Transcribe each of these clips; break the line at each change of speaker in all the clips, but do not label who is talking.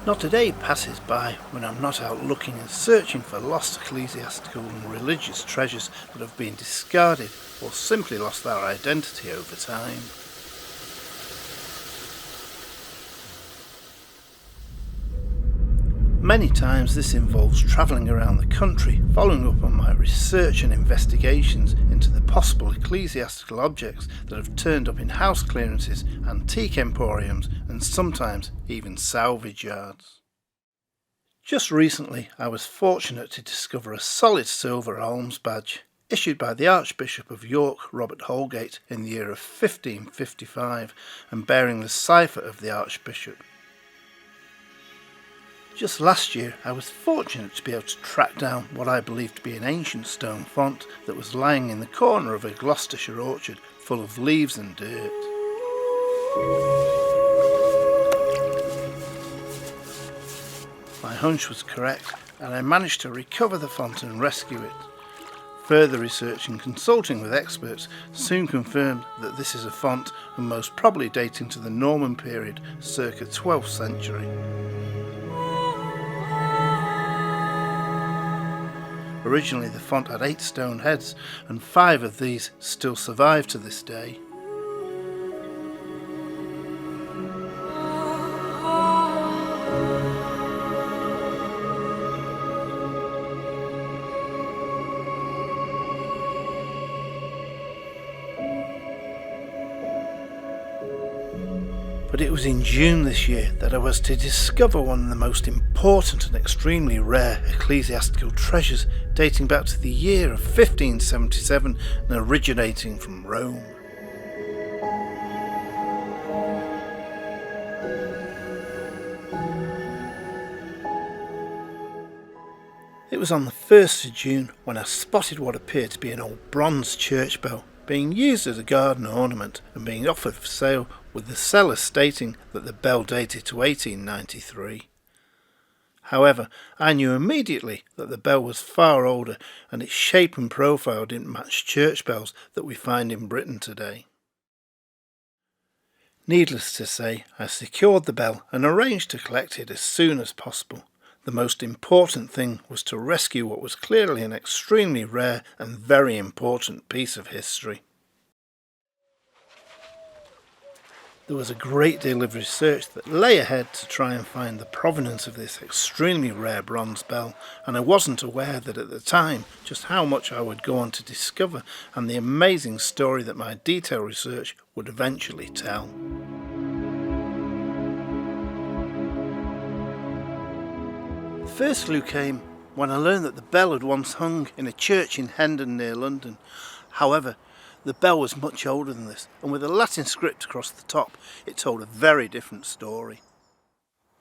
Not a day passes by when I'm not out looking and searching for lost ecclesiastical and religious treasures that have been discarded or simply lost their identity over time. Many times this involves travelling around the country, following up on my research and investigations into the possible ecclesiastical objects that have turned up in house clearances, antique emporiums and sometimes even salvage yards. Just recently I was fortunate to discover a solid silver alms badge issued by the Archbishop of York, Robert Holgate, in the year of 1555 and bearing the cipher of the Archbishop. Just last year I was fortunate to be able to track down what I believe to be an ancient stone font that was lying in the corner of a Gloucestershire orchard full of leaves and dirt. My hunch was correct and I managed to recover the font and rescue it. Further research and consulting with experts soon confirmed that this is a font and most probably dating to the Norman period, circa 12th century. Originally the font had 8 stone heads and 5 of these still survive to this day. But it was in June this year that I was to discover one of the most important and extremely rare ecclesiastical treasures dating back to the year of 1577 and originating from Rome. It was on the 1st of June when I spotted what appeared to be an old bronze church bell being used as a garden ornament and being offered for sale, with the seller stating that the bell dated to 1893. However, I knew immediately that the bell was far older and its shape and profile didn't match church bells that we find in Britain today. Needless to say, I secured the bell and arranged to collect it as soon as possible. The most important thing was to rescue what was clearly an extremely rare and very important piece of history. There was a great deal of research that lay ahead to try and find the provenance of this extremely rare bronze bell, and I wasn't aware that at the time just how much I would go on to discover and the amazing story that my detailed research would eventually tell. The first clue came when I learned that the bell had once hung in a church in Hendon near London. However, the bell was much older than this, and with a Latin script across the top, it told a very different story.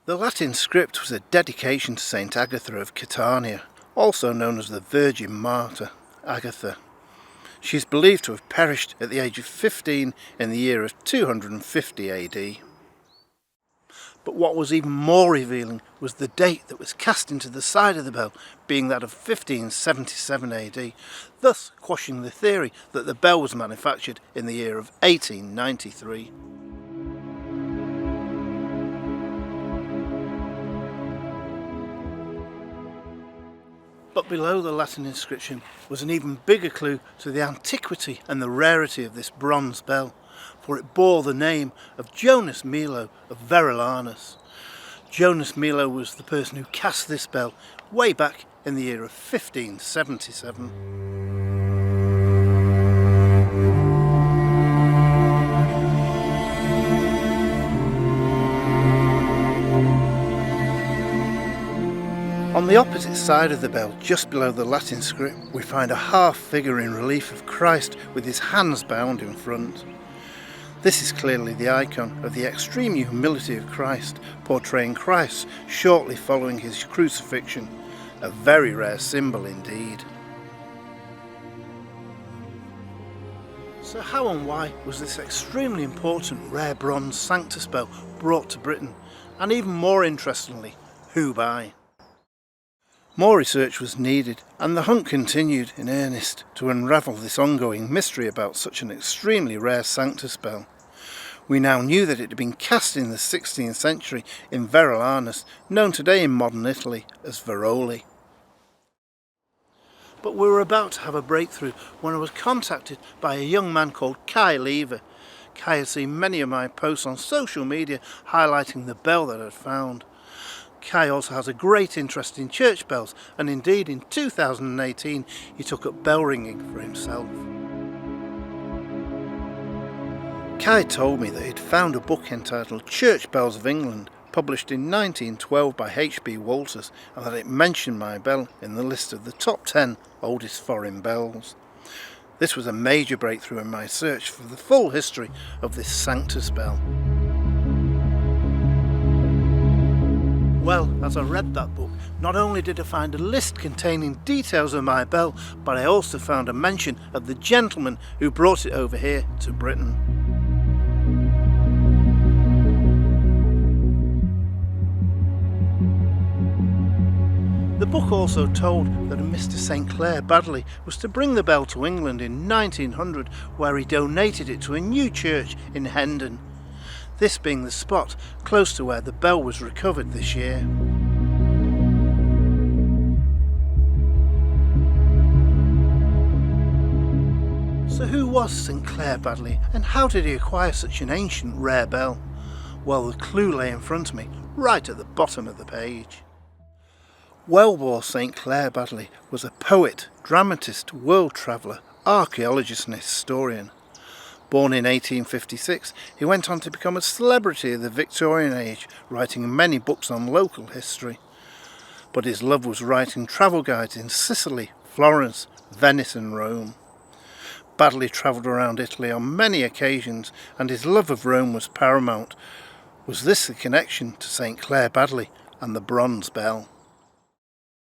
The Latin script was a dedication to Saint Agatha of Catania, also known as the Virgin Martyr, Agatha. She is believed to have perished at the age of 15 in the year of 250 AD. But what was even more revealing was the date that was cast into the side of the bell, being that of 1577 AD, thus quashing the theory that the bell was manufactured in the year of 1893. But below the Latin inscription was an even bigger clue to the antiquity and the rarity of this bronze bell, for it bore the name of Joannes Melo of Vervulanus. Joannes Melo was the person who cast this bell way back in the year of 1577. On the opposite side of the bell, just below the Latin script, we find a half figure in relief of Christ with his hands bound in front. This is clearly the icon of the extreme humility of Christ, portraying Christ shortly following his crucifixion, a very rare symbol indeed. So how and why was this extremely important rare bronze Sanctus bell brought to Britain, and even more interestingly, who by? More research was needed, and the hunt continued in earnest to unravel this ongoing mystery about such an extremely rare Sanctus bell. We now knew that it had been cast in the 16th century in Vervulanus, known today in modern Italy as Veroli. But we were about to have a breakthrough when I was contacted by a young man called Kai Lever. Kai had seen many of my posts on social media highlighting the bell that I'd found. Kai also has a great interest in church bells, and indeed in 2018 he took up bell ringing for himself. Kai told me that he'd found a book entitled Church Bells of England, published in 1912 by H.B. Walters, and that it mentioned my bell in the list of the top 10 oldest foreign bells. This was a major breakthrough in my search for the full history of this Sanctus bell. Well, as I read that book, not only did I find a list containing details of my bell, but I also found a mention of the gentleman who brought it over here to Britain. The book also told that a Mr. St Clair Baddeley was to bring the bell to England in 1900, where he donated it to a new church in Hendon, this being the spot close to where the bell was recovered this year. So who was St Clair Baddeley, and how did he acquire such an ancient rare bell? Well, the clue lay in front of me, right at the bottom of the page. Welbore St Clair Baddeley was a poet, dramatist, world traveller, archaeologist and historian. Born in 1856, he went on to become a celebrity of the Victorian age, writing many books on local history. But his love was writing travel guides in Sicily, Florence, Venice and Rome. Baddeley travelled around Italy on many occasions, and his love of Rome was paramount. Was this the connection to St Clair Baddeley and the bronze bell?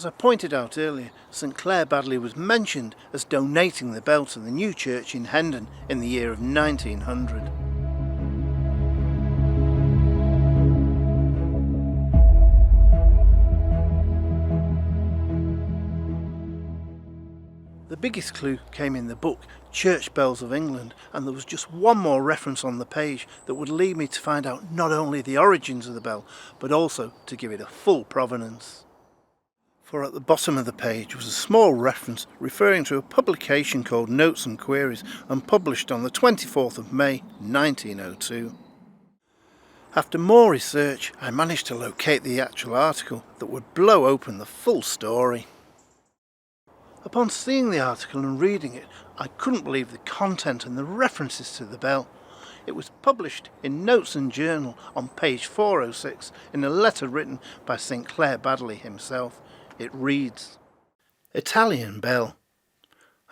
As I pointed out earlier, St Clair Baddeley was mentioned as donating the bell to the new church in Hendon in the year of 1900. The biggest clue came in the book Church Bells of England, and there was just one more reference on the page that would lead me to find out not only the origins of the bell, but also to give it a full provenance. For at the bottom of the page was a small reference referring to a publication called Notes and Queries and published on the 24th of May 1902. After more research, I managed to locate the actual article that would blow open the full story. Upon seeing the article and reading it, I couldn't believe the content and the references to the bell. It was published in Notes and Journal on page 406 in a letter written by St Clair Baddeley himself. It reads, Italian bell.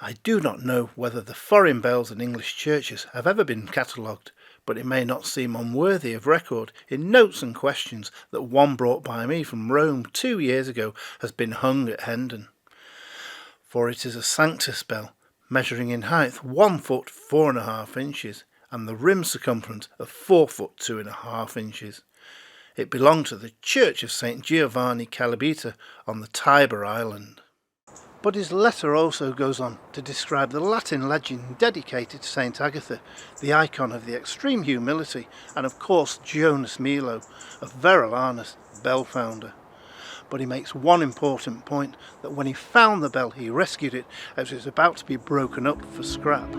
I do not know whether the foreign bells in English churches have ever been catalogued, but it may not seem unworthy of record in notes and questions that one brought by me from Rome 2 years ago has been hung at Hendon. For it is a Sanctus bell, measuring in height 1 foot 4.5 inches, and the rim circumference of 4 foot 2.5 inches. It belonged to the church of St Giovanni Calabita on the Tiber Island. But his letter also goes on to describe the Latin legend dedicated to St Agatha, the icon of the extreme humility, and of course Joannes Melo of Vervulanus, bellfounder. But he makes one important point, that when he found the bell he rescued it as it was about to be broken up for scrap.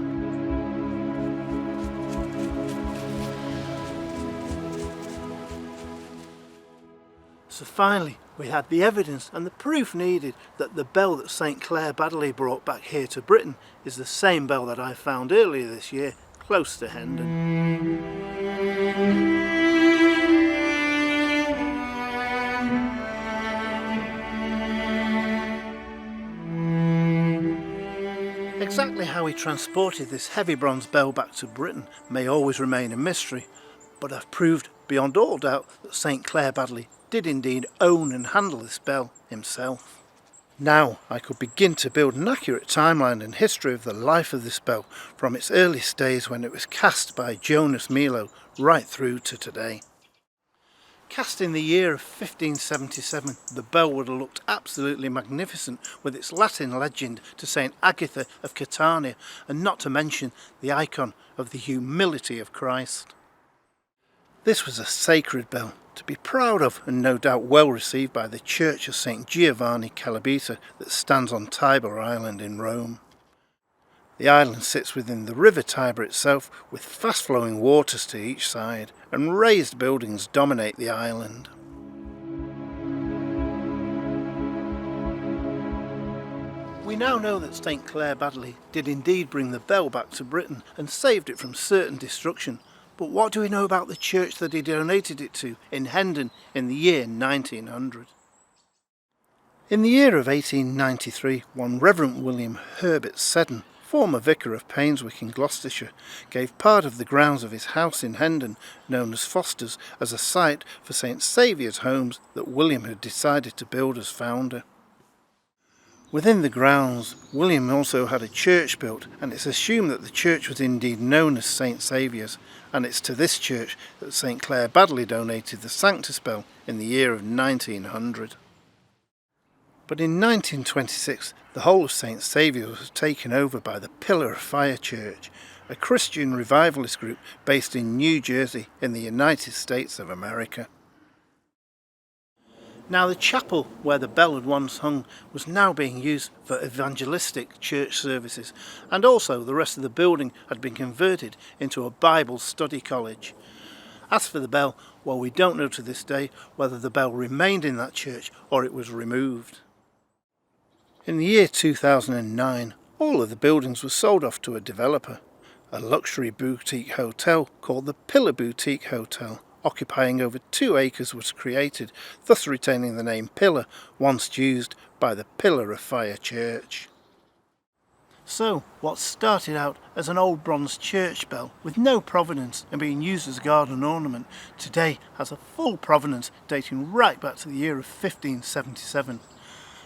So finally, we had the evidence and the proof needed that the bell that St Clair Baddeley brought back here to Britain is the same bell that I found earlier this year, close to Hendon. Exactly how he transported this heavy bronze bell back to Britain may always remain a mystery, but I've proved beyond all doubt that St Clair Baddeley did indeed own and handle this bell himself. Now I could begin to build an accurate timeline and history of the life of this bell from its earliest days when it was cast by Joannes Melo right through to today. Cast in the year of 1577, the bell would have looked absolutely magnificent with its Latin legend to St Agatha of Catania, and not to mention the icon of the humility of Christ. This was a sacred bell to be proud of and no doubt well received by the church of St Giovanni Calabita that stands on Tiber Island in Rome. The island sits within the river Tiber itself, with fast-flowing waters to each side, and raised buildings dominate the island. We now know that St Clare Baddeley did indeed bring the bell back to Britain and saved it from certain destruction, but what do we know about the church that he donated it to in Hendon in the year 1900? In the year of 1893, one Reverend William Herbert Seddon, former vicar of Painswick in Gloucestershire, gave part of the grounds of his house in Hendon, known as Foster's, as a site for St Saviour's homes that William had decided to build as founder. Within the grounds, William also had a church built, and it's assumed that the church was indeed known as St Saviour's, and it's to this church that St Clare Baddeley donated the Sanctus bell in the year of 1900. But in 1926, the whole of St Saviour's was taken over by the Pillar of Fire Church, a Christian revivalist group based in New Jersey in the United States of America. Now the chapel where the bell had once hung was now being used for evangelistic church services, and also the rest of the building had been converted into a Bible study college. As for the bell, well, we don't know to this day whether the bell remained in that church or it was removed. In the year 2009, all of the buildings were sold off to a developer. A luxury boutique hotel called the Pillar Boutique Hotel, occupying over 2 acres, was created, thus retaining the name Pillar, once used by the Pillar of Fire Church. So, what started out as an old bronze church bell with no provenance and being used as a garden ornament, today has a full provenance dating right back to the year of 1577.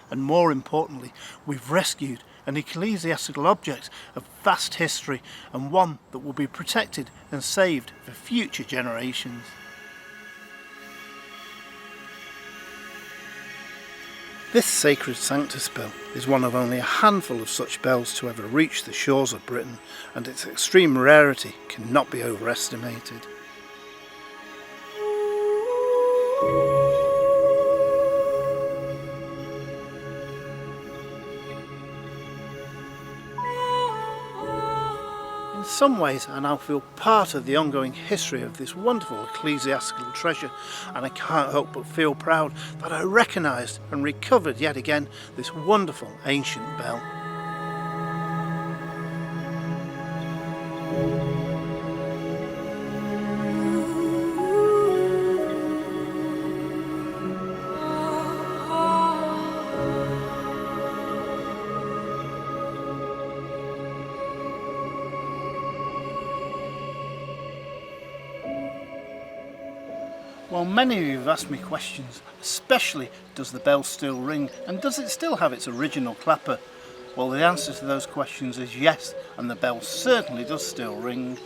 And more importantly, we've rescued an ecclesiastical object of vast history, and one that will be protected and saved for future generations. This sacred Sanctus bell is one of only a handful of such bells to ever reach the shores of Britain, and its extreme rarity cannot be overestimated. In some ways, I now feel part of the ongoing history of this wonderful ecclesiastical treasure, and I can't help but feel proud that I recognised and recovered yet again this wonderful ancient bell. Well, many of you have asked me questions, especially does the bell still ring and does it still have its original clapper? Well, the answer to those questions is yes, and the bell certainly does still ring.